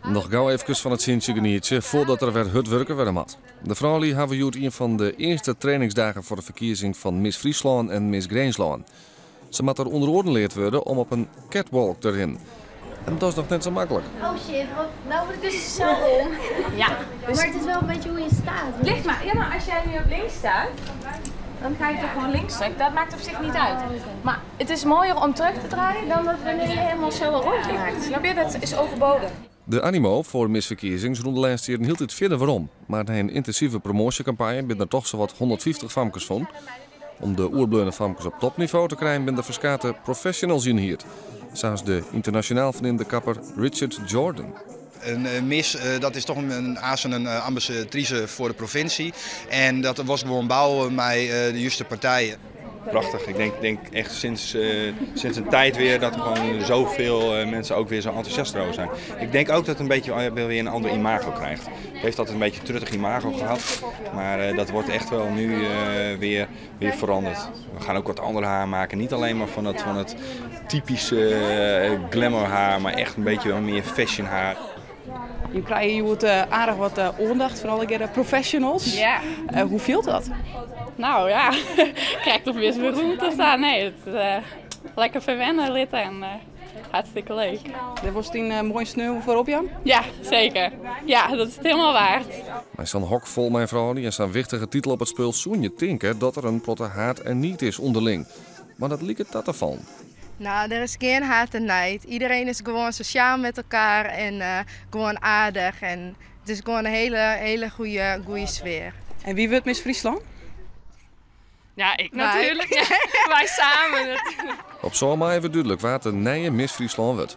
Nog gauw even van het Sintje genietje voordat er weer het werken weer had. De vrouwen hebben joet een van de eerste trainingsdagen voor de verkiezing van Miss Friesland en Miss Greensland. Ze moet er onderordend worden om op een catwalk te rennen. En dat is nog net zo makkelijk. Oh shit, nou wordt het dus zo om. Ja. Dus Maar het is wel een beetje hoe je staat. ligt maar. Ja, maar als jij nu op links staat, dan ga je toch gewoon links terug. Dat maakt op zich niet uit. Maar het is mooier om terug te draaien dan dat wanneer je helemaal zo een rondje maakt. Snap je? Dat is overbodig. De animo voor misverkiezings rond de laatste jaren hield het verder waarom. Maar na een intensieve promotiecampagne ben er toch zowat 150 famkes van. Om de oerbleune famkes op topniveau te krijgen ben de verskate professionals in hier. Zoals de internationaal vernoemde kapper Richard Jordan. Een mis, dat is toch een ambassadrice voor de provincie. En dat was gewoon bouwen met de juiste partijen. Prachtig. Ik denk echt sinds een tijd weer dat er gewoon zoveel mensen ook weer zo enthousiast over zijn. Ik denk ook dat het een beetje weer een ander imago krijgt. Het heeft altijd een beetje een truttig imago gehad, maar dat wordt echt wel nu weer veranderd. We gaan ook wat andere haar maken, niet alleen maar van het typische glamour haar, maar echt een beetje wel meer fashion haar. Je krijgt aardig wat aandacht van alle professionals. Ja. Hoe viel dat? Nou ja, ik krijg toch weer weer goed te staan. Nee, het is lekker verwennen lid en hartstikke leuk. Dit was een mooi sneeuw voorop, Jan? Ja, zeker. Ja, dat is het helemaal waard. Bij zo'n hok vol mijn vrouw en zo'n wichtige titel op het spul zoen je denken dat er een plotte haat en niet is onderling. Maar dat liep het dat ervan. Nou, er is geen haat en nijd. Iedereen is gewoon sociaal met elkaar en gewoon aardig. En het is gewoon een hele goede sfeer. En wie wordt Miss Friesland? Ja, ik natuurlijk. Ja, wij samen. Op zo'n maar even duidelijk waar de nieuwe Miss Friesland wordt.